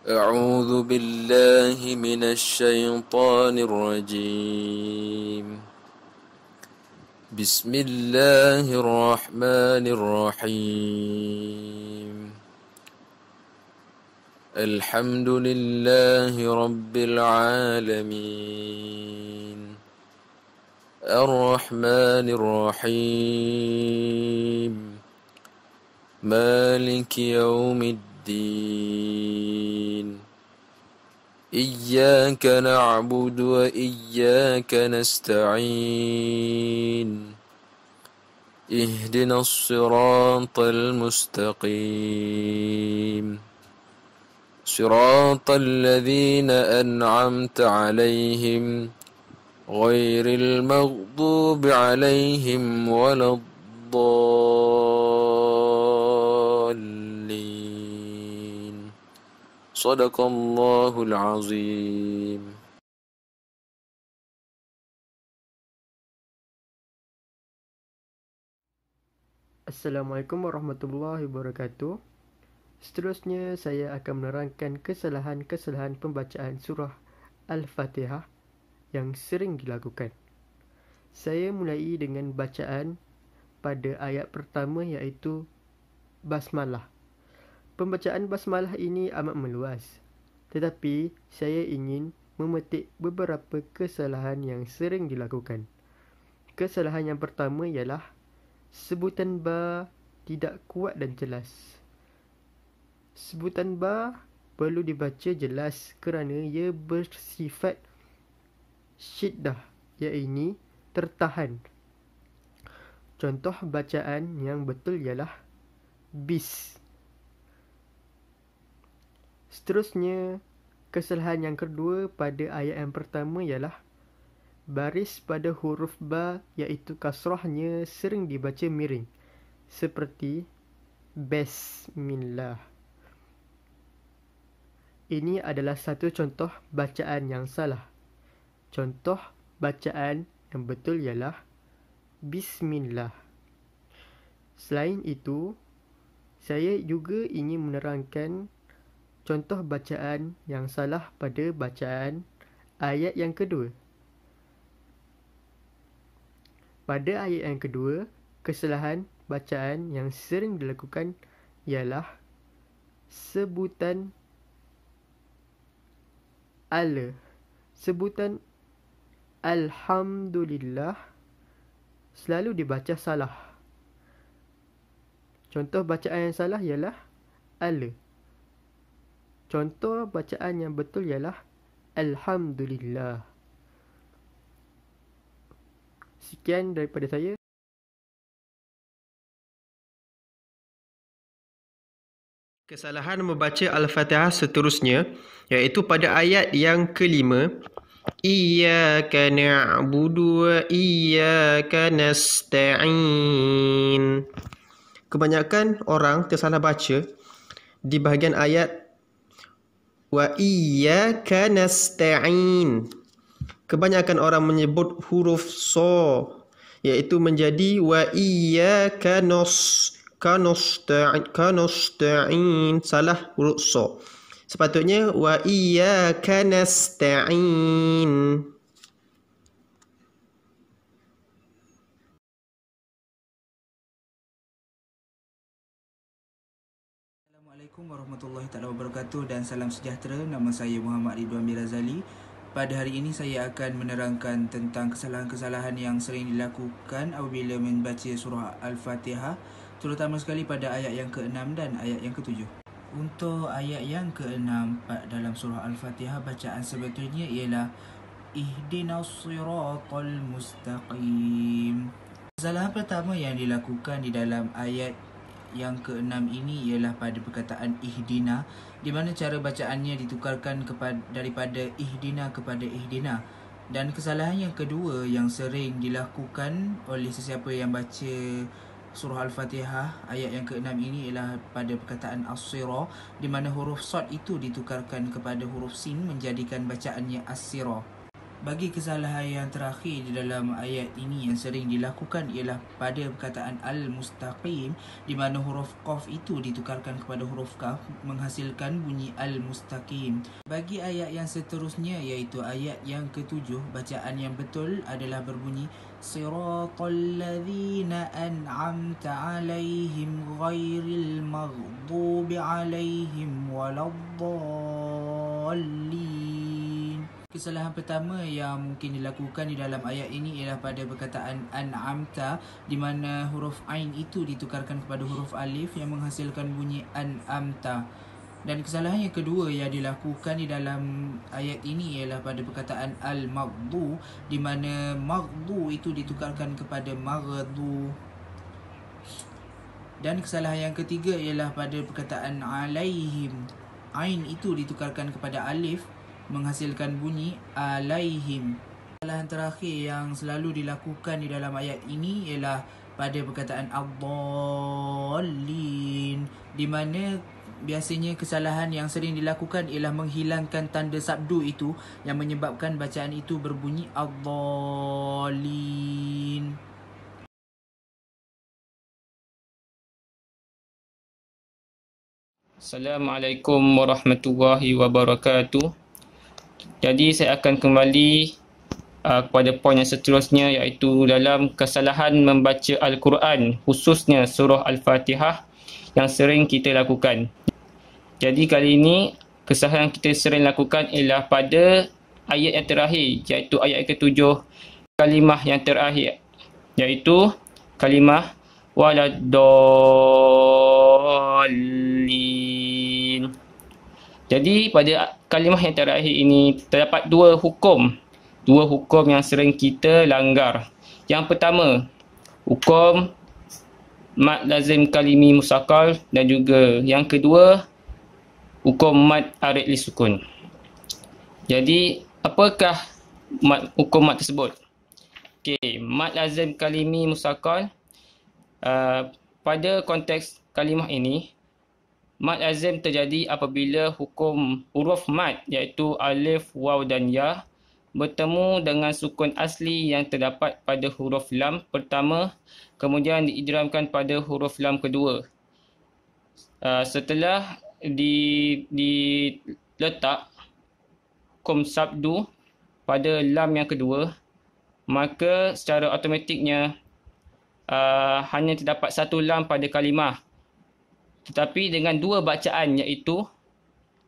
أعوذ بالله من الشيطان الرجيم. بسم الله الرحمن الرحيم. الحمد لله رب العالمين. الرحمن الرحيم. مالك يوم الدين. إياك نعبد وإياك نستعين. اهدنا الصراط المستقيم. صراط الذين أنعمت عليهم غير المغضوب عليهم ولا الضالين. صدق الله العظيم. Assalamualaikum warahmatullahi wabarakatuh. Seterusnya saya akan menerangkan kesalahan-kesalahan pembacaan surah Al-Fatihah yang sering dilakukan. Saya mulai dengan bacaan pada ayat pertama iaitu Basmalah. Pembacaan Basmalah ini amat meluas, tetapi saya ingin memetik beberapa kesalahan yang sering dilakukan. Kesalahan yang pertama ialah sebutan ba tidak kuat dan jelas. Sebutan ba perlu dibaca jelas kerana ia bersifat syiddah, iaitu tertahan. Contoh bacaan yang betul ialah bis. Seterusnya, kesalahan yang kedua pada ayat yang pertama ialah baris pada huruf ba iaitu kasrahnya sering dibaca miring seperti Bismillah. Ini adalah satu contoh bacaan yang salah. Contoh bacaan yang betul ialah Bismillah. Selain itu, saya juga ingin menerangkan contoh bacaan yang salah pada bacaan ayat yang kedua. Pada ayat yang kedua, kesalahan bacaan yang sering dilakukan ialah sebutan sebutan Alhamdulillah selalu dibaca salah. Contoh bacaan yang salah ialah Contoh bacaan yang betul ialah Alhamdulillah. Sekian daripada saya. Kesalahan membaca Al-Fatihah seterusnya iaitu pada ayat yang kelima, Iyyaka na'budu wa iyyaka nasta'in. Kebanyakan orang tersalah baca di bahagian ayat wa iyyaka nasta'in. Kebanyakan orang menyebut huruf so iaitu menjadi wa iyyaka nasta'in, salah huruf so. Sepatutnya wa iyyaka nasta'in. Assalamualaikum warahmatullahi wabarakatuh dan salam sejahtera. Nama saya Muhammad Ridwan Mirazali. Pada hari ini saya akan menerangkan tentang kesalahan-kesalahan yang sering dilakukan apabila membaca surah Al-Fatihah, terutama sekali pada ayat yang ke-6 dan ayat yang ke-7. Untuk ayat yang ke-6 dalam surah Al-Fatihah, bacaan sebetulnya ialah Ihdinas siratal mustaqim. Kesalahan pertama yang dilakukan di dalam ayat yang ke-6 ini ialah pada perkataan ihdina, di mana cara bacaannya ditukarkan daripada ihdina kepada ihdina. Dan kesalahan yang kedua yang sering dilakukan oleh sesiapa yang baca surah Al-Fatihah ayat yang ke-6 ini ialah pada perkataan as-sira, di mana huruf sad itu ditukarkan kepada huruf sin menjadikan bacaannya as-sira. Bagi kesalahan yang terakhir di dalam ayat ini yang sering dilakukan ialah pada perkataan al-mustaqim, di mana huruf qaf itu ditukarkan kepada huruf kaf menghasilkan bunyi al-mustaqim. Bagi ayat yang seterusnya iaitu ayat yang ke-7, bacaan yang betul adalah berbunyi siratal ladzina an'amta 'alaihim ghairil maghdubi 'alaihim waladdallin. Kesalahan pertama yang mungkin dilakukan di dalam ayat ini ialah pada perkataan an'amta, di mana huruf ain itu ditukarkan kepada huruf alif yang menghasilkan bunyi an'amta. Dan kesalahan yang kedua yang dilakukan di dalam ayat ini ialah pada perkataan al-maghdu, di mana maghdu itu ditukarkan kepada maghdu. Dan kesalahan yang ketiga ialah pada perkataan alaihim, ain itu ditukarkan kepada alif menghasilkan bunyi alaihim. Kesalahan terakhir yang selalu dilakukan di dalam ayat ini ialah pada perkataan ad-dallin, di mana biasanya kesalahan yang sering dilakukan ialah menghilangkan tanda sabdu itu yang menyebabkan bacaan itu berbunyi ad-dallin. Assalamualaikum warahmatullahi wabarakatuh. Jadi saya akan kembali kepada poin yang seterusnya, iaitu dalam kesalahan membaca Al-Quran, khususnya surah Al-Fatihah yang sering kita lakukan. Jadi kali ini kesalahan yang kita sering lakukan ialah pada ayat yang terakhir, iaitu ayat ke-7, kalimah yang terakhir, iaitu kalimah waladdallin. Jadi pada kalimah yang terakhir ini terdapat dua hukum yang sering kita langgar. Yang pertama, hukum mad lazim kalimi musaqqal, dan juga yang kedua, hukum mad arid li sukun. Jadi apakah hukum mad tersebut? Okey, mad lazim kalimi musaqqal, pada konteks kalimah ini, mad lazim terjadi apabila hukum huruf mad iaitu alif, waw dan ya bertemu dengan sukun asli yang terdapat pada huruf lam pertama, kemudian diidghamkan pada huruf lam kedua. Setelah diletak hukum sabdu pada lam yang kedua, maka secara automatiknya hanya terdapat satu lam pada kalimah. Tetapi dengan dua bacaan, iaitu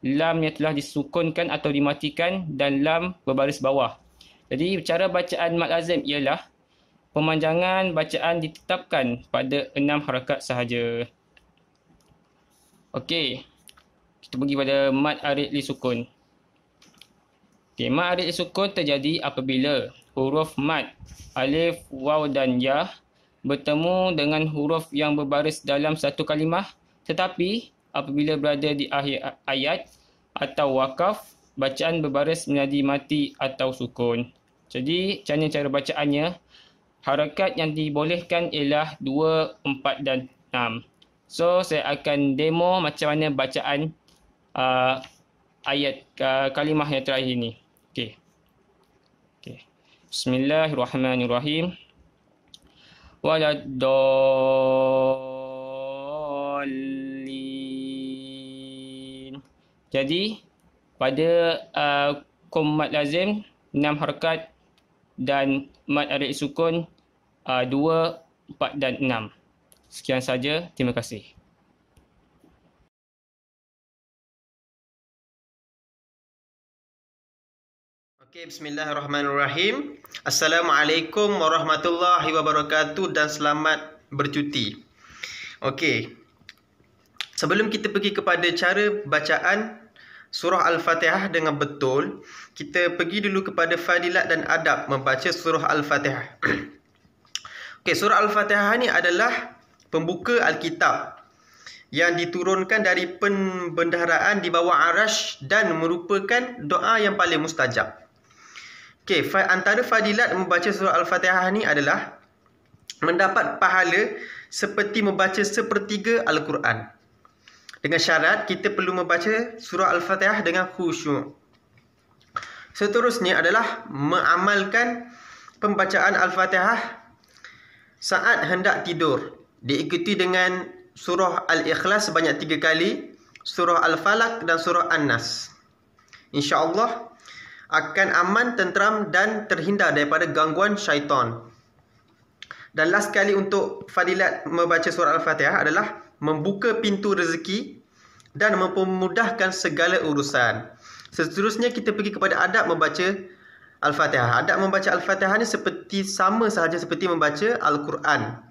lam yang telah disukunkan atau dimatikan dan lam berbaris bawah. Jadi cara bacaan mad lazim ialah pemanjangan bacaan ditetapkan pada 6 harakat sahaja. Okey, kita pergi pada mad arid li sukun. Okey, mad arid li sukun terjadi apabila huruf mad alif, waw dan ya bertemu dengan huruf yang berbaris dalam satu kalimah, tetapi apabila berada di akhir ayat atau wakaf, bacaan berbaris menjadi mati atau sukun. Jadi cara bacaannya, harakat yang dibolehkan ialah 2, 4 dan 6. So saya akan demo macam mana bacaan ayat kalimah yang terakhir ini. Okey. Bismillahirrahmanirrahim. Waladdallin. Jadi pada hukum mad lazim 6 harakat dan mad arid sukun 2, 4 dan 6. Sekian saja, terima kasih. Okey, bismillahirrahmanirrahim. Assalamualaikum warahmatullahi wabarakatuh dan selamat bercuti. Okey. Sebelum kita pergi kepada cara bacaan surah Al-Fatihah dengan betul, kita pergi dulu kepada fadilat dan adab membaca surah Al-Fatihah. Okey, surah Al-Fatihah ni adalah pembuka Alkitab yang diturunkan dari pembendaharaan di bawah Arash dan merupakan doa yang paling mustajab. Okey, antara fadilat membaca surah Al-Fatihah ni adalah mendapat pahala seperti membaca sepertiga Al-Quran. Dengan syarat kita perlu membaca surah Al-Fatihah dengan khusyuk. Seterusnya adalah mengamalkan pembacaan Al-Fatihah saat hendak tidur. Diikuti dengan surah Al-Ikhlas sebanyak 3 kali, surah Al-Falaq dan surah An-Nas. InsyaAllah akan aman, tenteram dan terhindar daripada gangguan syaitan. Dan last sekali untuk fadilat membaca surah Al-Fatihah adalah membuka pintu rezeki dan mempermudahkan segala urusan. Seterusnya kita pergi kepada adab membaca Al-Fatihah. Adab membaca Al-Fatihah ni sama sahaja seperti membaca Al-Quran.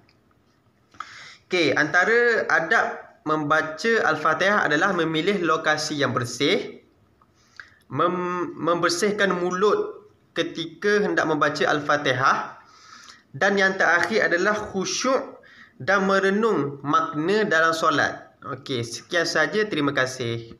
Okey, antara adab membaca Al-Fatihah adalah memilih lokasi yang bersih, membersihkan mulut ketika hendak membaca Al-Fatihah, dan yang terakhir adalah khusyuk dan merenung makna dalam solat. Okey, sekian saja. Terima kasih.